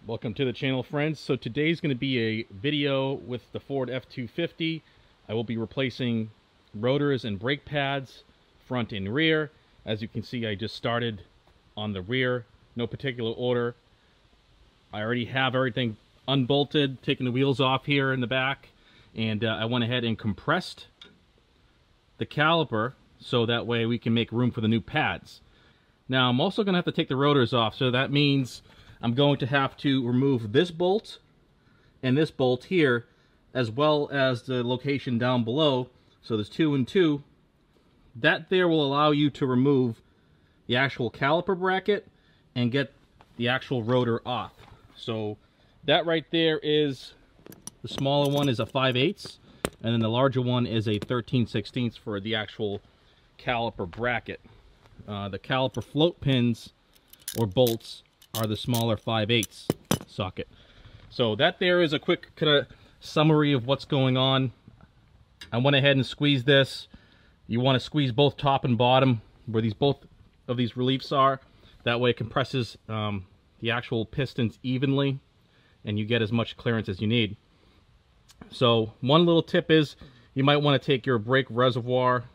Welcome to the channel, friends. So today's going to be a video with the Ford F250. I will be replacing rotors and brake pads, front and rear. As you can see, I just started on the rear, no particular order. I already have everything unbolted, taking the wheels off here in the back, and I went ahead and compressed the caliper so that way we can make room for the new pads. Now I'm also going to have to take the rotors off, so that means I'm going to have to remove this bolt and this bolt here, as well as the location down below. So there's 2 and 2. That there will allow you to remove the actual caliper bracket and get the actual rotor off. So that right there is, the smaller one is a 5/8, and then the larger one is a 13/16 for the actual caliper bracket. The caliper float pins or bolts are the smaller 5/8 socket. So that there is a quick kind of summary of what's going on. I went ahead and squeezed this. You want to squeeze both top and bottom where both of these reliefs are. That way it compresses the actual pistons evenly and you get as much clearance as you need. So one little tip is you might want to take your brake reservoir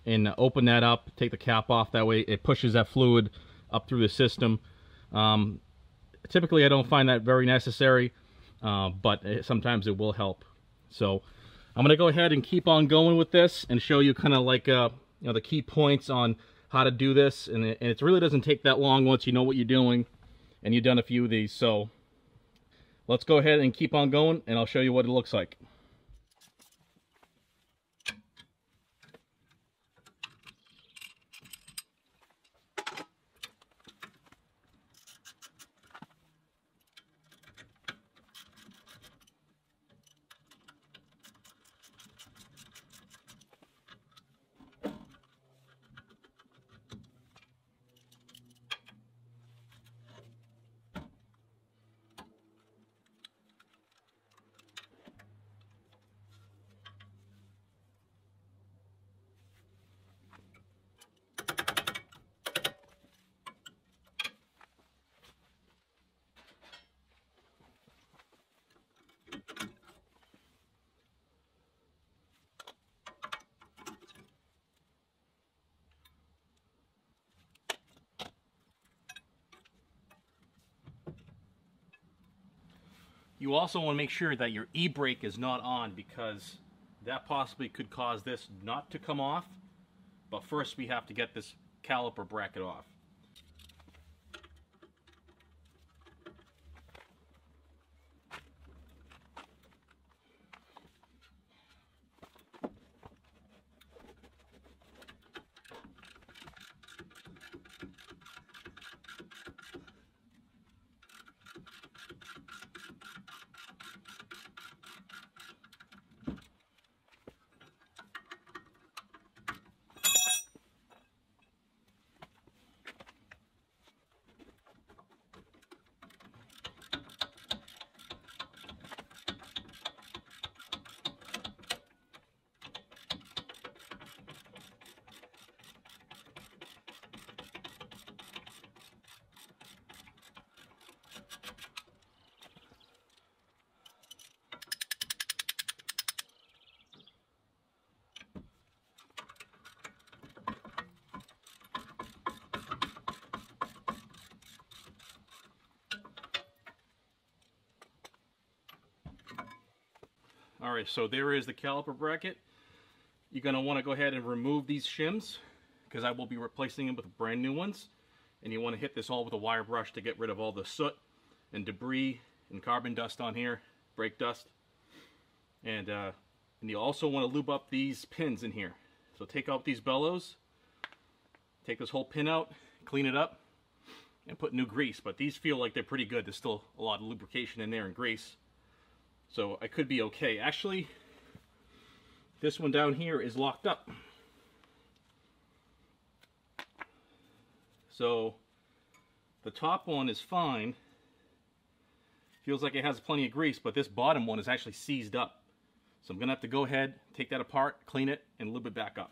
and open that up, take the cap off. That way it pushes that fluid up through the system. Typically I don't find that very necessary, but sometimes it will help. So I'm going to go ahead and keep on going with this and show you kind of like you know, the key points on how to do this, and it really doesn't take that long once you know what you're doing and you've done a few of these. So let's go ahead and keep on going and I'll show you what it looks like. You also want to make sure that your e-brake is not on, because that possibly could cause this not to come off. But first we have to get this caliper bracket off. Alright, so there is the caliper bracket. You're going to want to go ahead and remove these shims, because I will be replacing them with brand new ones. And you want to hit this all with a wire brush to get rid of all the soot and debris and carbon dust on here, brake dust. And you also want to lube up these pins in here. So take out these bellows, take this whole pin out, clean it up, and put new grease. But these feel like they're pretty good. There's still a lot of lubrication in there and grease. So I could be okay. Actually, this one down here is locked up. So the top one is fine. Feels like it has plenty of grease, but this bottom one is actually seized up. So I'm going to have to go ahead, take that apart, clean it, and lube it back up.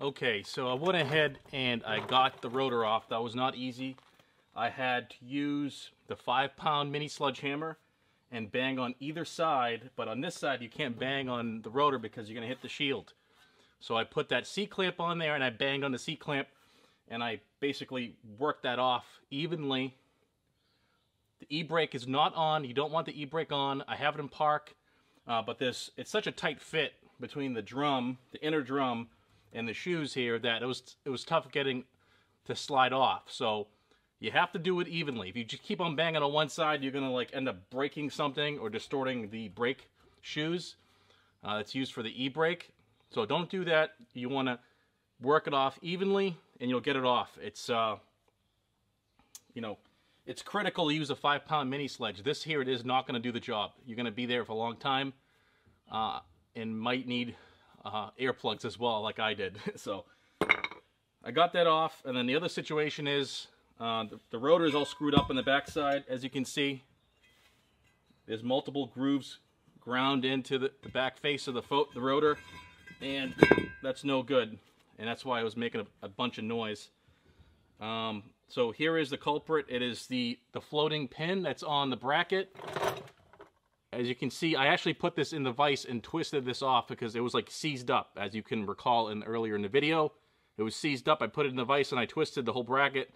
Okay, so I went ahead and I got the rotor off. That was not easy. I had to use the 5-pound mini sledgehammer and bang on either side, but on this side you can't bang on the rotor because you're going to hit the shield. So I put that C-clamp on there and I banged on the C-clamp and I basically worked that off evenly. The e-brake is not on. You don't want the e-brake on. I have it in park, but it's such a tight fit between the drum, the inner drum, and the shoes here that it was tough getting to slide off. So you have to do it evenly. If you just keep on banging on one side, you're gonna like end up breaking something or distorting the brake shoes that's used for the e-brake. So don't do that. You want to work it off evenly, and you'll get it off. It's you know, it's critical to use a 5-pound mini sledge. This here, it is not going to do the job. You're going to be there for a long time, and might need earplugs as well, like I did. So I got that off, and then the other situation is the rotor is all screwed up on the backside. As you can see, there's multiple grooves ground into the back face of the rotor, and that's no good, and that's why I was making a bunch of noise. So here is the culprit. It is the floating pin that's on the bracket. As you can see, I actually put this in the vise and twisted this off because it was like seized up. As you can recall earlier in the video, it was seized up. I put it in the vise and I twisted the whole bracket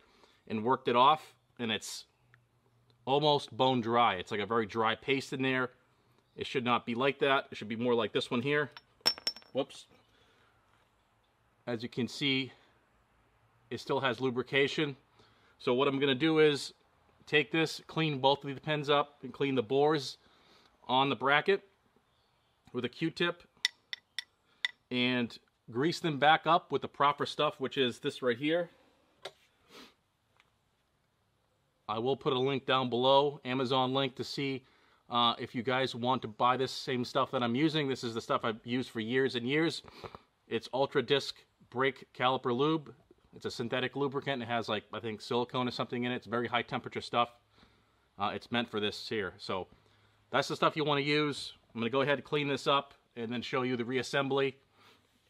and worked it off, and it's almost bone dry. It's like a very dry paste in there. It should not be like that. It should be more like this one here. Whoops. As you can see, it still has lubrication. So what I'm going to do is take this, clean both of the pins up, and clean the bores on the bracket with a Q-tip, and grease them back up with the proper stuff, which is this right here. I will put a link down below, Amazon link, to see if you guys want to buy this same stuff that I'm using. This is the stuff I've used for years and years. It's Ultra Disc Brake Caliper Lube. It's a synthetic lubricant. It has, like, I think silicone or something in it. It's very high temperature stuff. It's meant for this here. So that's the stuff you want to use. I'm going to go ahead and clean this up and then show you the reassembly,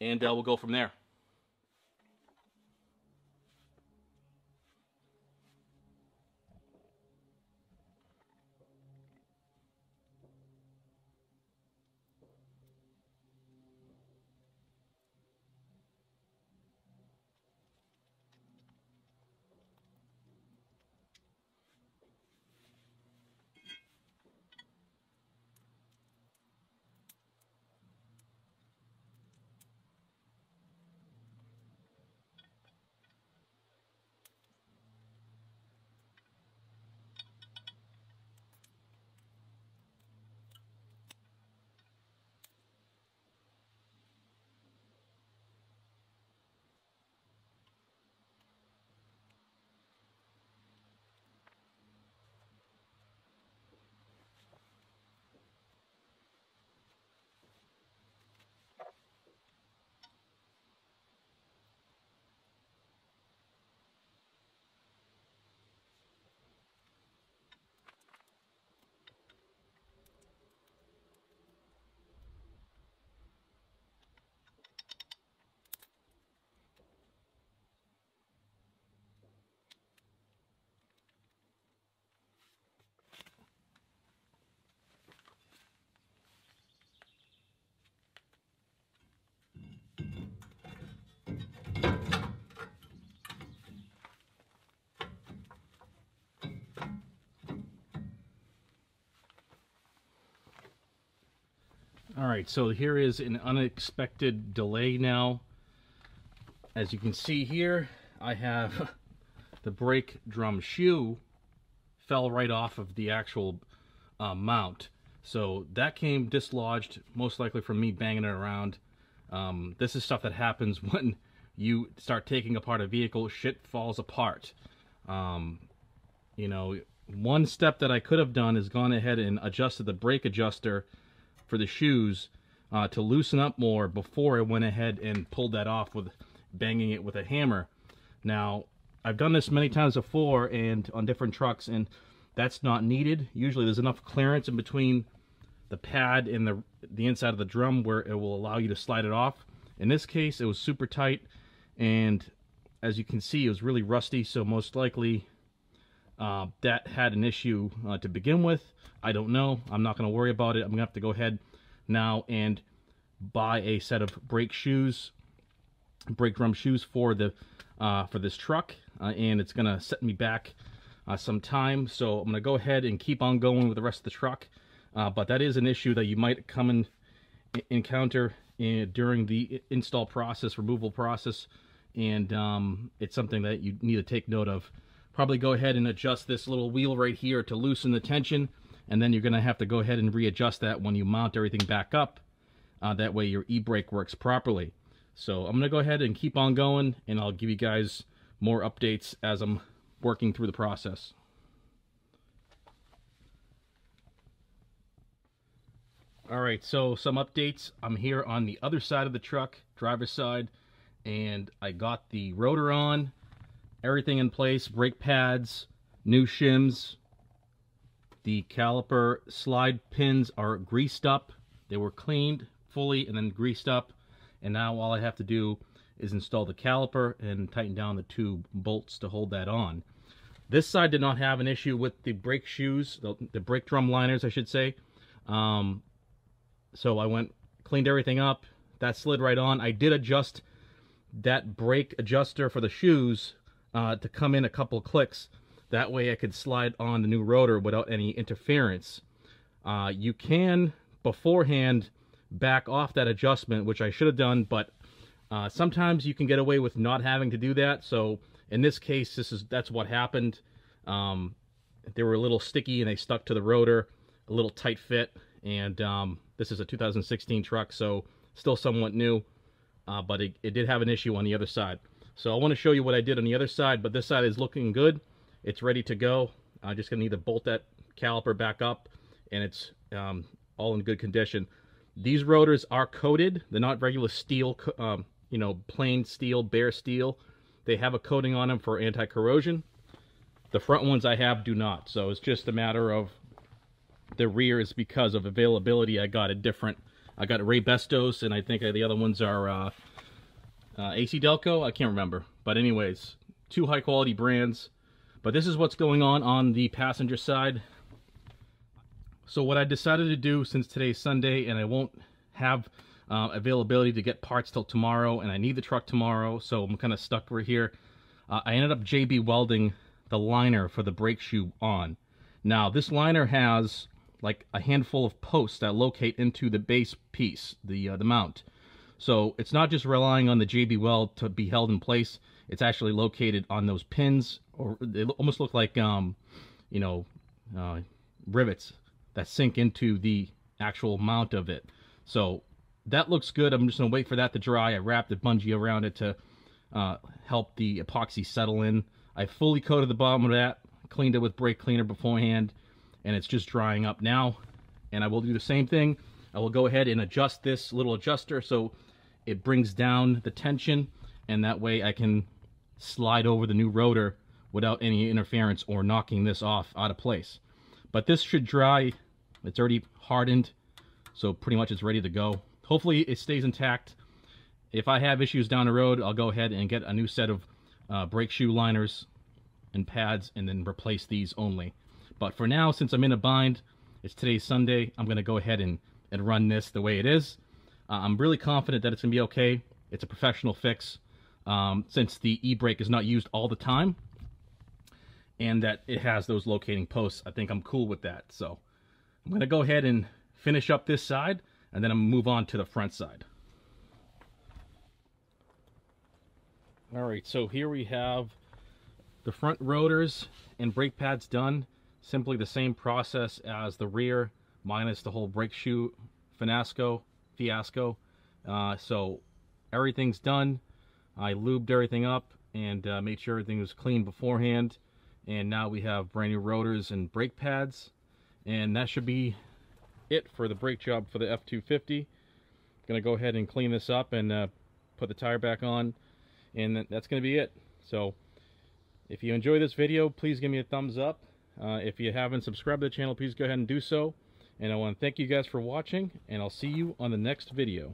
and we'll go from there. Alright, so here is an unexpected delay now. As you can see here, I have the brake drum shoe fell right off of the actual mount. So that came dislodged, most likely from me banging it around. This is stuff that happens when you start taking apart a vehicle. Shit falls apart. You know, one step that I could have done is gone ahead and adjusted the brake adjuster for the shoes to loosen up more before I went ahead and pulled that off with banging it with a hammer. Now, I've done this many times before and on different trucks, and that's not needed. Usually there's enough clearance in between the pad and the inside of the drum where it will allow you to slide it off. In this case, it was super tight, and as you can see, it was really rusty, so most likely that had an issue to begin with. I don't know. I'm not going to worry about it. I'm going to have to go ahead now and buy a set of brake drum shoes for this truck, and it's going to set me back some time. So I'm going to go ahead and keep on going with the rest of the truck. But that is an issue that you might come and encounter during the install process, removal process, and it's something that you need to take note of. Probably go ahead and adjust this little wheel right here to loosen the tension, and then you're going to have to go ahead and readjust that when you mount everything back up. That way your e-brake works properly. So I'm going to go ahead and keep on going, and I'll give you guys more updates as I'm working through the process. Alright, so some updates. I'm here on the other side of the truck, driver's side, and I got the rotor on, everything in place, brake pads, new shims. The caliper slide pins are greased up. They were cleaned fully and then greased up, and now all I have to do is install the caliper and tighten down the two bolts to hold that on. This side did not have an issue with the brake shoes, the brake drum liners, I should say. So I cleaned everything up. That slid right on. I did adjust that brake adjuster for the shoes to come in a couple clicks. That way I could slide on the new rotor without any interference. You can beforehand back off that adjustment, which I should have done, but sometimes you can get away with not having to do that. So in this case, that's what happened. They were a little sticky and they stuck to the rotor, a little tight fit, and this is a 2016 truck, so still somewhat new, but it did have an issue on the other side. So I want to show you what I did on the other side, but this side is looking good. It's ready to go. I'm just going to need to bolt that caliper back up, and it's all in good condition. These rotors are coated. They're not regular steel, you know, plain steel, bare steel. They have a coating on them for anti-corrosion. The front ones I have do not, so it's just a matter of the rear is because of availability. I got Ray Bestos, and I think the other ones are AC Delco. I can't remember, but anyways, two high quality brands. But this is what's going on the passenger side. So what I decided to do, since today's Sunday and I won't have availability to get parts till tomorrow, and I need the truck tomorrow, so I'm kind of stuck right here. I ended up JB welding the liner for the brake shoe on. Now this liner has like a handful of posts that locate into the base piece, the mount. So it's not just relying on the JB weld to be held in place. It's actually located on those pins, or they almost look like you know, rivets that sink into the actual mount of it. So that looks good. I'm just gonna wait for that to dry. I wrapped a bungee around it to help the epoxy settle in. I fully coated the bottom of that, cleaned it with brake cleaner beforehand, and it's just drying up now. And I will do the same thing. I will go ahead and adjust this little adjuster so it brings down the tension, and that way I can slide over the new rotor without any interference or knocking this off out of place. But this should dry. It's already hardened, so pretty much it's ready to go. Hopefully it stays intact. If I have issues down the road, I'll go ahead and get a new set of brake shoe liners and pads and then replace these only. But for now, since I'm in a bind, it's today's Sunday, I'm going to go ahead and run this the way it is. I'm really confident that it's going to be okay. It's a professional fix, since the e-brake is not used all the time, and that it has those locating posts. I think I'm cool with that. So I'm going to go ahead and finish up this side, and then I'm going to move on to the front side. Alright, so here we have the front rotors and brake pads done. Simply the same process as the rear, minus the whole brake shoe fiasco. So everything's done. I lubed everything up and made sure everything was clean beforehand. And now we have brand new rotors and brake pads. And that should be it for the brake job for the F250. Gonna go ahead and clean this up and put the tire back on. And that's gonna be it. So if you enjoy this video, please give me a thumbs up. If you haven't subscribed to the channel, please go ahead and do so. And I want to thank you guys for watching, and I'll see you on the next video.